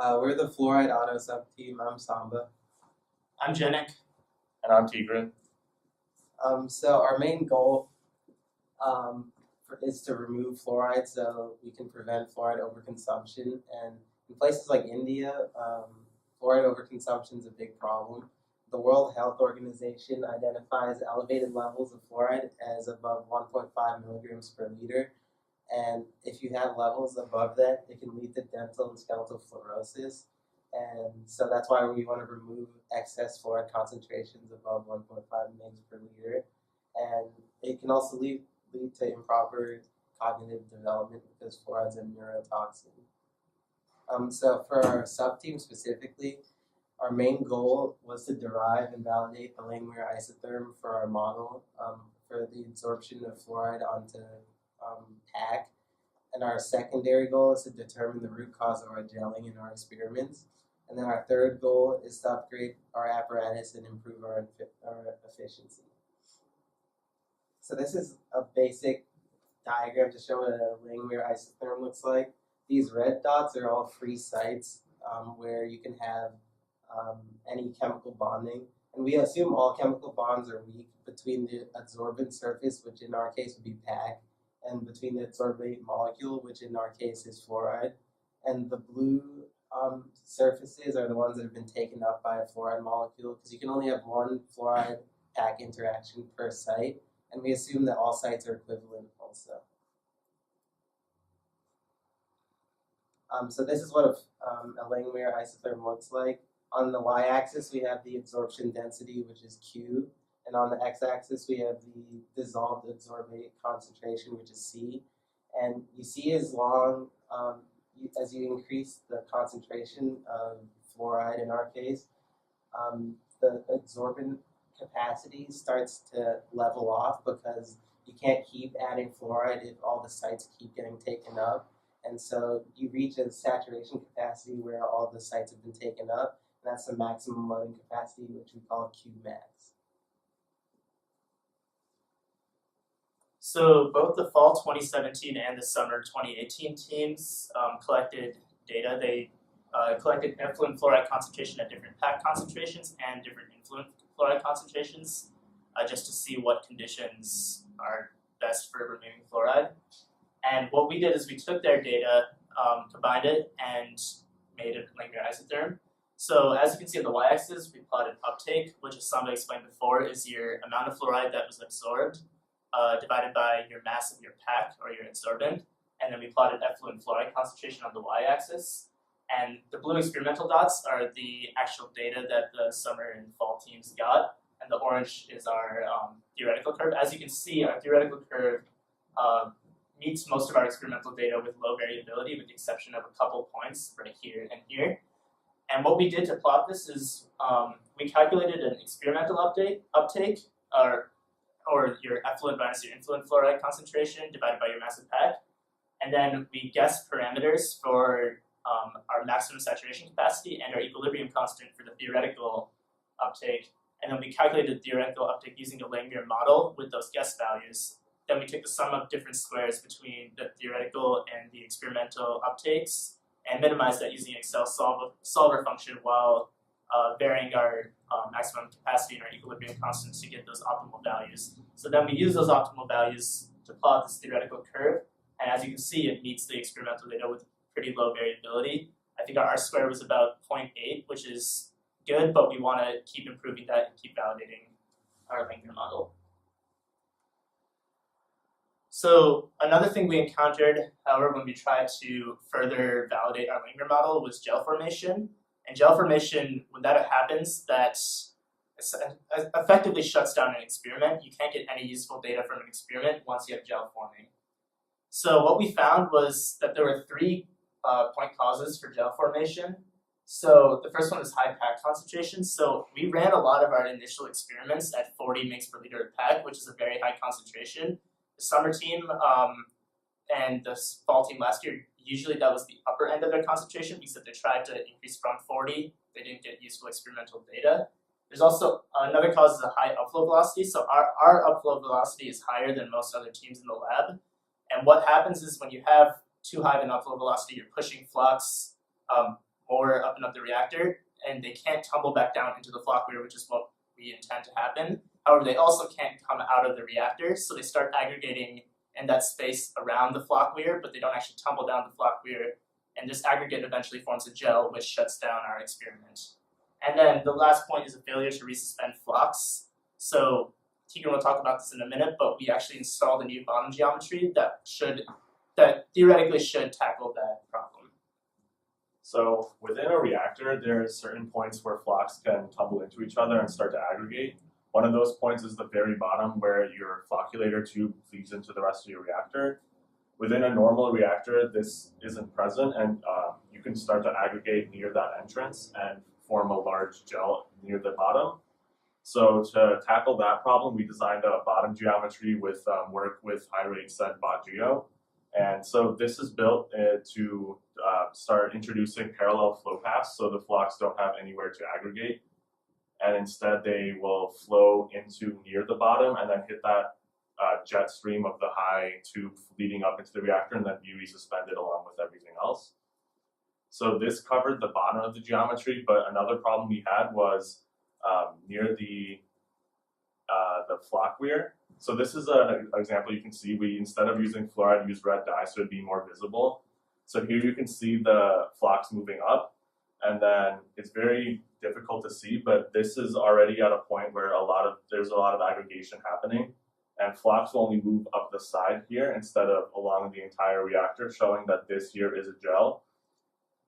We're the Fluoride Auto sub-team. I'm Samba. I'm Janik. And I'm Tigran. So our main goal is to remove fluoride so we can prevent fluoride overconsumption. And in places like India, fluoride overconsumption is a big problem. The World Health Organization identifies elevated levels of fluoride as above 1.5 milligrams per liter. And if you have levels above that, it can lead to dental and skeletal fluorosis. And so that's why we want to remove excess fluoride concentrations above 1.5 mg per liter. And it can also lead to improper cognitive development because fluoride's a neurotoxin. So for our sub-team specifically, our main goal was to derive and validate the Langmuir Isotherm for our model for the adsorption of fluoride onto PAC. And our secondary goal is to determine the root cause of our gelling in our experiments. And then our third goal is to upgrade our apparatus and improve our efficiency. So this is a basic diagram to show what a Langmuir isotherm looks like. These red dots are all free sites where you can have any chemical bonding. And we assume all chemical bonds are weak between the adsorbent surface, which in our case would be PAC, and between the adsorbate molecule, which in our case is fluoride. And the blue surfaces are the ones that have been taken up by a fluoride molecule, because you can only have one fluoride PAC interaction per site, and we assume that all sites are equivalent also. So this is what a Langmuir isotherm looks like. On the y-axis, we have the adsorption density, which is Q, and on the x-axis, we have the dissolved adsorbate concentration, which is C. And you see as long as you increase the concentration of fluoride, in our case, the adsorbent capacity starts to level off because you can't keep adding fluoride if all the sites keep getting taken up. And so you reach a saturation capacity where all the sites have been taken up. And that's the maximum loading capacity, which we call Qmax. So both the fall 2017 and the summer 2018 teams collected data. They collected effluent fluoride concentration at different PAC concentrations and different influent fluoride concentrations just to see what conditions are best for removing fluoride. And what we did is we took their data, combined it, and made a Langmuir isotherm. So as you can see on the y-axis, we plotted uptake, which, as Samba explained before, is your amount of fluoride that was absorbed divided by your mass of your PAC, or your adsorbent. And then we plotted effluent fluoride concentration on the y-axis. And the blue experimental dots are the actual data that the summer and fall teams got. And the orange is our theoretical curve. As you can see, our theoretical curve meets most of our experimental data with low variability, with the exception of a couple points right here and here. And what we did to plot this is we calculated an experimental uptake, or your effluent minus your influent fluoride concentration divided by your mass of PAC. And then we guessed parameters for our maximum saturation capacity and our equilibrium constant for the theoretical uptake. And then we calculated theoretical uptake using a Langmuir model with those guess values. Then we took the sum of different squares between the theoretical and the experimental uptakes and minimized that using an Excel solver function while varying our maximum capacity and our equilibrium constants to get those optimal values. So then we use those optimal values to plot this theoretical curve. And as you can see, it meets the experimental data with pretty low variability. I think our R-square was about 0.8, which is good, but we want to keep improving that and keep validating our Langmuir model. So another thing we encountered, however, when we tried to further validate our Langmuir model was gel formation. And gel formation, when that happens, that effectively shuts down an experiment. You can't get any useful data from an experiment once you have gel forming. So what we found was that there were 3 point causes for gel formation. So the first one is high PAC concentration. So we ran a lot of our initial experiments at 40 mg per liter of PAC, which is a very high concentration. The summer team and the fall team last year, usually that was the upper end of their concentration because if they tried to increase from 40, they didn't get useful experimental data. There's also another cause is a high upflow velocity. So our upflow velocity is higher than most other teams in the lab. And what happens is when you have too high of an upflow velocity, you're pushing flux more up and up the reactor, and they can't tumble back down into the floc weir, which is what we intend to happen. However, they also can't come out of the reactor, so they start aggregating in that space around the floc weir, but they don't actually tumble down the floc weir, and this aggregate eventually forms a gel, which shuts down our experiment. And then the last point is a failure to resuspend flocs. So Tigran will talk about this in a minute, but we actually installed a new bottom geometry that theoretically should tackle that problem. So within a reactor, there are certain points where flocs can tumble into each other and start to aggregate. One of those points is the very bottom where your flocculator tube feeds into the rest of your reactor. Within a normal reactor, this isn't present, and you can start to aggregate near that entrance and form a large gel near the bottom. So to tackle that problem, we designed a bottom geometry with work with high-rate set bot geo. And so this is built to start introducing parallel flow paths so the flocs don't have anywhere to aggregate. And instead they will flow into near the bottom and then hit that jet stream of the high tube leading up into the reactor and then be resuspended along with everything else. So this covered the bottom of the geometry, but another problem we had was near the floc weir. So this is an example you can see. We, instead of using fluoride, used red dye so it'd be more visible. So here you can see the flocs moving up, and then it's very difficult to see, but this is already at a point where there's a lot of aggregation happening, and flocs will only move up the side here instead of along the entire reactor, showing that this here is a gel.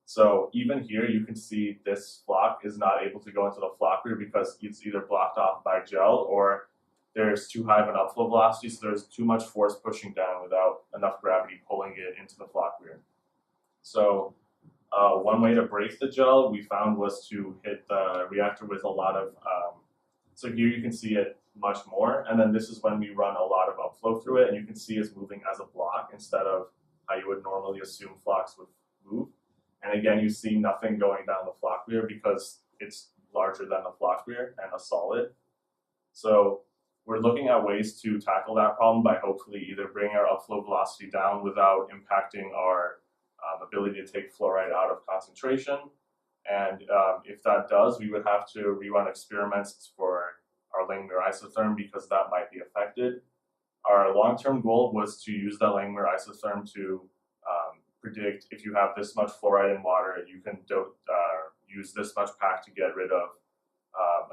So even here you can see this floc is not able to go into the floc weir because it's either blocked off by gel or there's too high of an upflow velocity, so there's too much force pushing down without enough gravity pulling it into the floc weir. So one way to break the gel we found was to hit the reactor with a lot of, so here you can see it much more, and then this is when we run a lot of upflow through it, and you can see it's moving as a block instead of how you would normally assume flocs would move. And again, you see nothing going down the floc weir because it's larger than the floc weir and a solid. So we're looking at ways to tackle that problem by hopefully either bringing our upflow velocity down without impacting our ability to take fluoride out of concentration. And if that does, we would have to rerun experiments for our Langmuir Isotherm because that might be affected. Our long-term goal was to use that Langmuir Isotherm to predict if you have this much fluoride in water, you can use this much PAC to get rid of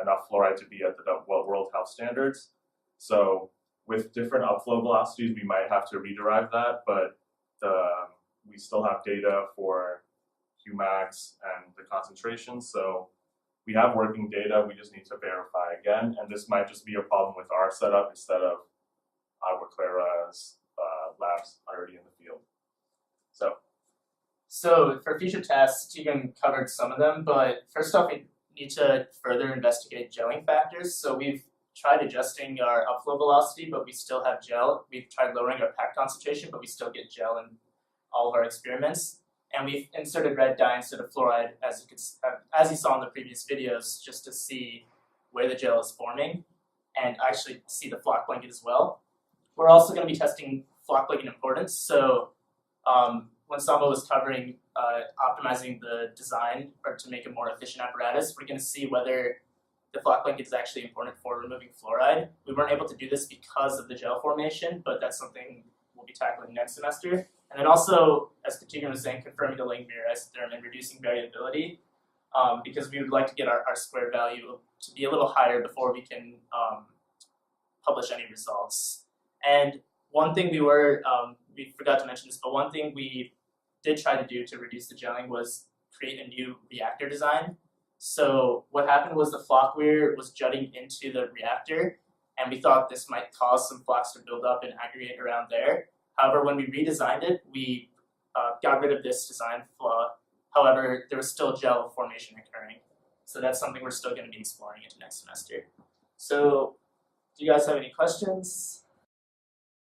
enough fluoride to be at the World Health Standards. So with different upflow velocities, we might have to rederive that, but we still have data for Qmax and the concentration. So we have working data, we just need to verify again, and this might just be a problem with our setup instead of Agua Clara's labs already in the field. So for future tests, Tigran covered some of them, but first off, we need to further investigate gelling factors. So we've tried adjusting our upflow velocity, but we still have gel. We've tried lowering our PAC concentration, but we still get gel in all of our experiments. And we've inserted red dye instead of fluoride, as you saw in the previous videos, just to see where the gel is forming and actually see the floc blanket as well. We're also going to be testing floc blanket importance. So when Samba was covering optimizing the design or to make a more efficient apparatus, we're going to see whether the floc blanket is actually important for removing fluoride. We weren't able to do this because of the gel formation, but that's something we'll be tackling next semester. And then also, as Tigran was saying, confirming the Langmuir Isotherm and reducing variability, because we would like to get our square value to be a little higher before we can publish any results. And one thing we forgot to mention this, but one thing we did try to do to reduce the gelling was create a new reactor design. So what happened was the floc weir was jutting into the reactor, and we thought this might cause some flocs to build up and aggregate around there. However, when we redesigned it, we got rid of this design flaw. However, there was still gel formation occurring. So that's something we're still going to be exploring into next semester. So do you guys have any questions?